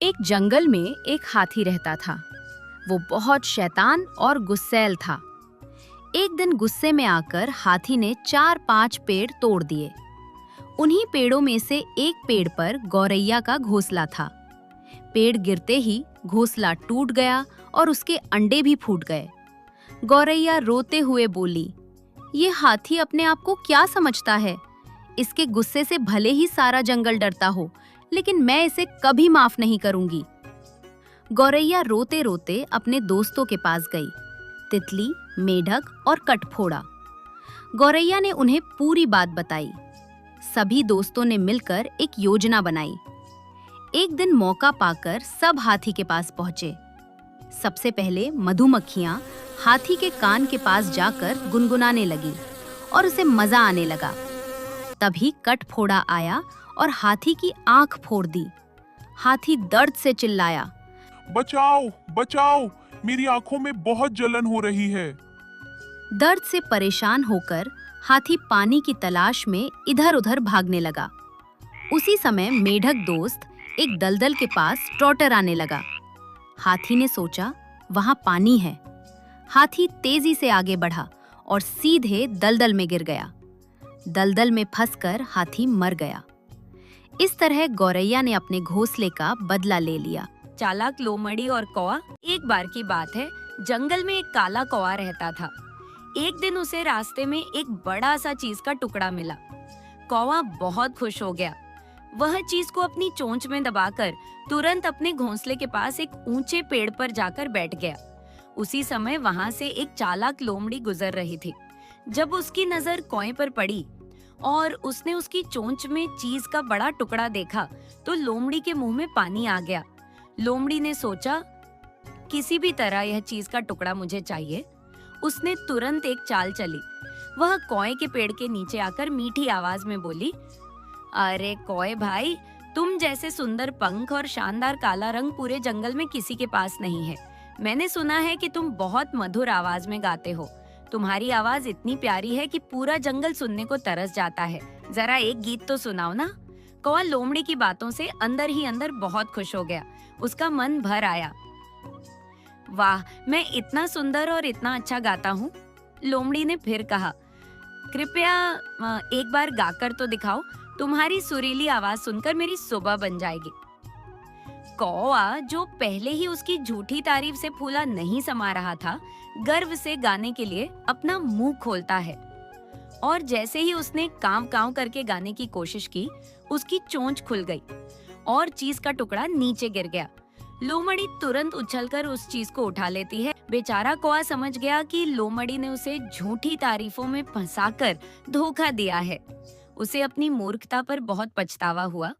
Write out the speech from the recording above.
एक जंगल में एक हाथी रहता था। वो बहुत शैतान और गुस्सैल था। एक दिन गुस्से में आकर हाथी ने 4-5 पेड़ तोड़ दिए। उन्हीं पेड़ों में से एक पेड़ पर गौरैया का घोंसला था। पेड़ गिरते ही घोंसला टूट गया और उसके अंडे भी फूट गए। गौरैया रोते हुए बोली, ये हाथी अपने आप को क्या समझता है? इसके गुस्से से भले ही सारा जंगल डरता हो, लेकिन मैं इसे कभी माफ नहीं करूंगी। गौरैया रोते रोते अपने दोस्तों के पास गई, तितली, मेढक और कटफोड़ा। गौरैया ने उन्हें पूरी बात बताई। सभी दोस्तों ने मिलकर एक योजना बनाई। एक दिन मौका पाकर सब हाथी के पास पहुंचे। सबसे पहले मधुमक्खियां हाथी के कान के पास जाकर गुनगुनाने लगी और उसे मजा आने लगा। तभी कटफोड़ा आया और हाथी की आंख फोड़ दी। हाथी दर्द से चिल्लाया, बचाओ, बचाओ, मेरी आंखों में बहुत जलन हो रही है। दर्द से परेशान होकर हाथी पानी की तलाश में इधर-उधर भागने लगा। उसी समय मेढक दोस्त एक दलदल के पास ट्रॉटर आने लगा। हाथी ने सोचा, वहां पानी है। हाथी तेजी से आगे बढ़ा और सीधे दलदल में गिर गया। दलदल में फंसकर हाथी मर गया। इस तरह गौरैया ने अपने घोंसले का बदला ले लिया। चालाक लोमड़ी और कौवा। एक बार की बात है, जंगल में एक काला कौवा रहता था। एक दिन उसे रास्ते में एक बड़ा सा चीज का टुकड़ा मिला। कौवा बहुत खुश हो गया। वह चीज को अपनी चोंच में दबाकर तुरंत अपने घोंसले के पास एक ऊंचे पेड़ पर जाकर बैठ गया। उसी समय वहां से एक चालाक लोमड़ी गुजर रही थी। जब उसकी नजर कौवे पर पड़ी और उसने उसकी चोंच में चीज का बड़ा टुकड़ा देखा, तो लोमड़ी के मुंह में पानी आ गया। लोमड़ी ने सोचा, किसी भी तरह यह चीज का टुकड़ा मुझे चाहिए। उसने तुरंत एक चाल चली। वह कौवे के पेड़ के नीचे आकर मीठी आवाज में बोली, अरे कौवे भाई, तुम जैसे सुंदर पंख और शानदार काला रंग पूरे जंगल में किसी के पास नहीं है। मैंने सुना है कि तुम बहुत मधुर आवाज में गाते हो। तुम्हारी आवाज इतनी प्यारी है कि पूरा जंगल सुनने को तरस जाता है। जरा एक गीत तो सुनाओ ना। कौवा लोमड़ी की बातों से अंदर ही अंदर बहुत खुश हो गया। उसका मन भर आया। वाह, मैं इतना सुंदर और इतना अच्छा गाता हूँ। लोमड़ी ने फिर कहा, कृपया एक बार गाकर तो दिखाओ। तुम्हारी सुरीली आवाज सुनकर मेरी सुबह बन जाएगी। कौवा, जो पहले ही उसकी झूठी तारीफ से फूला नहीं समा रहा था, गर्व से गाने के लिए अपना मुंह खोलता है। और जैसे ही उसने कांव कांव करके गाने की कोशिश की, उसकी चोंच खुल गई और चीज का टुकड़ा नीचे गिर गया। लोमड़ी तुरंत उछलकर उस चीज को उठा लेती है। बेचारा कौवा समझ गया कि लोमड़ी ने उसे झूठी तारीफों में फंसाकर धोखा दिया है। उसे अपनी मूर्खता पर बहुत पछतावा हुआ।